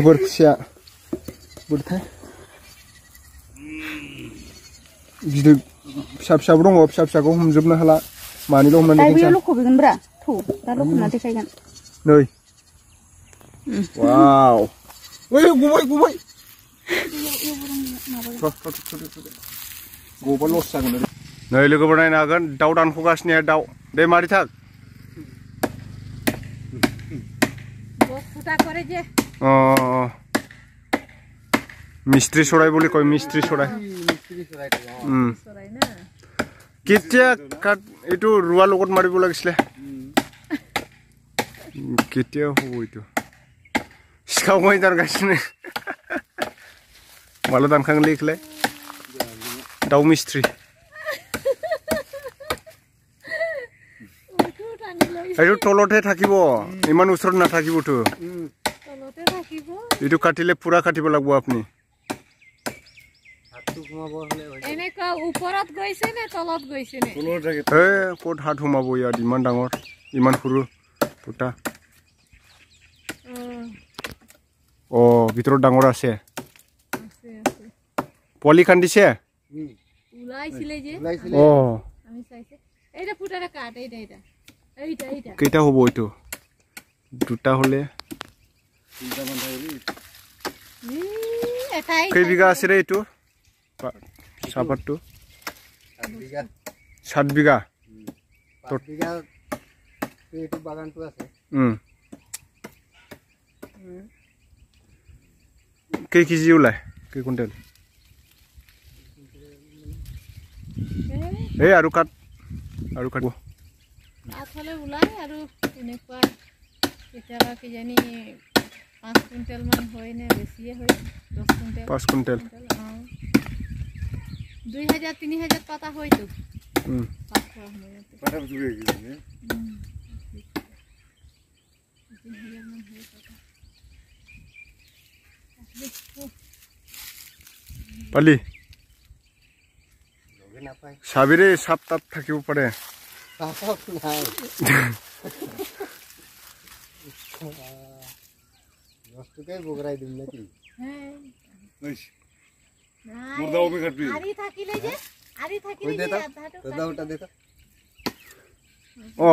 बोरखिया बोरथाय बिदि फिसा फिसाबो दङ फिसा फिसाखौ हमजोबनो हाला मानिल' हमनानै देखायनोसै दायो लखबगोनब्रा थौ दा लखबना देखायगोन नै वाव ओइ गबाय गबा लस जागोन नै लोगोफोर नायनो हागोन दाउ दानख'गासिनो दाउ दे मारि थाक मिस्ट्री सराय बोली कय मिस्ट्री सराय केতিয়া काट एटु रुवा लगत मारिब लागिसले केতিয়া हबो एटु सिखाव गय दानगासिनो माला दानखांगोन लेखलाय दाउ मिस्ट्री এইটো তলতে থাকিব ইমান ওচৰত নাথাকিবতো তলতে থাকিব এইটো কাটিলে পুৰা কাটিব লাগিব আপুনি হাতটো ঘুমাব হলে এনেকা ওপৰত গৈছে নে তলত গৈছে নে তলত থাকে এ কোট হাত ঘুমাব ইয়াত ইমান ডাঙৰ ইমান সৰু ফুটা ও ভিতৰত ডাঙৰ আছে পলি কান্দিছে উলাইছিলে যে ও আমি চাইছে এইটা ফুটাটা কাট এইটা কেইটা হব এইটো দুটা হলে কেই বিঘা আছে রে এইটো চাপাতটো 7 বিঘা এইটো বাগানটো আছে কেই কেজি ওলাই কেই কুইণ্টেল এই আৰু কাট আথলে উলাই আৰু এনেকুৱা কেতিয়াবা কি জানি 5 কুইণ্টেল মান হয় নে বেছিয়ে হয় 10 কুইণ্টেল 5 কুইণ্টেল 2000 3000 পাতা হয়তো পাতা জুড়ে গেছে নে 3000 মান হয় পাতা পালি লগে না পায় সাবিরে সাপতাপ থাকিব পারে সাপ নাই নষ্টকে বগরাই দিম নাকি হ্যাঁ নাইস মুর্দা ওবে কাটবি আরি থাকিলে যে দাওটা দে তো ও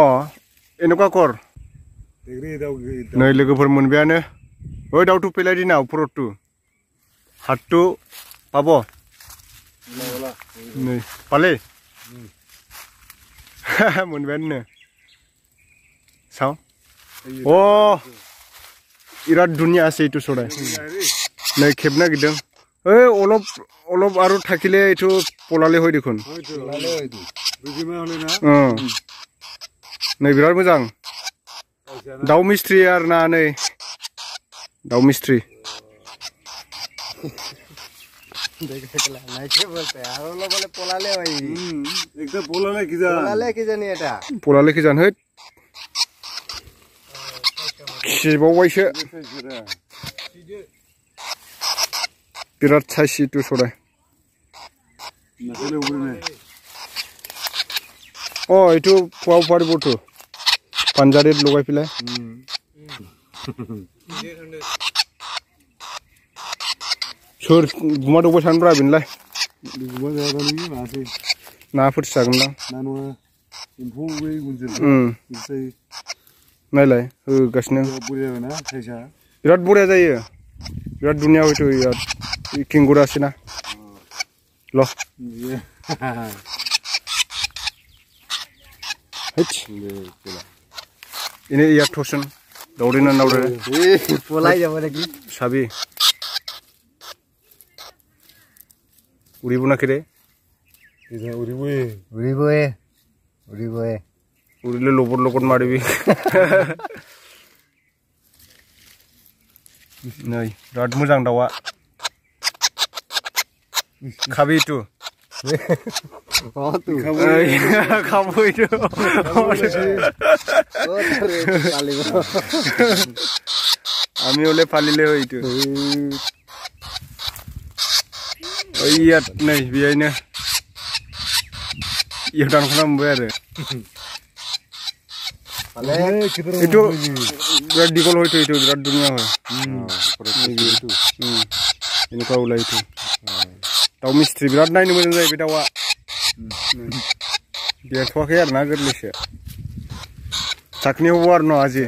এনেকুৱা কর দেগরি দাও नै लोगोफोर मोनबायानो ओइ दाउटु पेलाय दिना उपरटु हातटु पाबो नै पाले मोनबायानो साव ओ इराद दुनिया আছে এইটো সরাই नै खेबना गिदों ओइ অলপ আৰু থাকিলে এইটো পলালে হয় দেখোন পলালে হয় দু বুজিমা হলে না नै বিরাট मोजां दाउ मिस्ट्री আর না नै दाउ मिस्ट्री দেখলা নাইকে বলতে আর হলো বলে পলালে হয় একদম পলালে কি জানি এটা পলালে কি জান হই সিবাওয়াইছে বিরাট ছাইছি তো সরাই নাকলে উড়ে নাই ও এটু পাও পারবো তো পাঞ্জারের লগাই ফেলাই सोर गुमा दंबाय थानोब्रा बेनलाय गुमा जायाबानो मासै नाफोर जागोन दां ना नङा एम्फौ बै गुनजेल बिसै नायलाय होगासिनो बुरिया ना साइसा बिराद बुरिया जायो बिराद दुनिया हयथ' यार किंगुरासै ना ल हेच इने यार थसन दाउरे ना नाउरे ए पলাই যাব নাকি সাবি উড়িব না কেরে উড়িলে লোবর লোকট মারিবি नै बिराद मोजां दाउआ खाबि तु खाबो इटु আমি ওলে ফালিলে হইতো ইয়াত नै बियायनो इयो दानखना मोनबाय आरो फाले इटु बिराद दिगल होय तो बिराद दुनिया होय इनका उलाय तो दाउ मिस्ट्रि बिराद नायनो मोजां जायो बे दाउआ देरथ'वाखै आरो ना गोरलैसो चाकनी हबो आरो न' आजि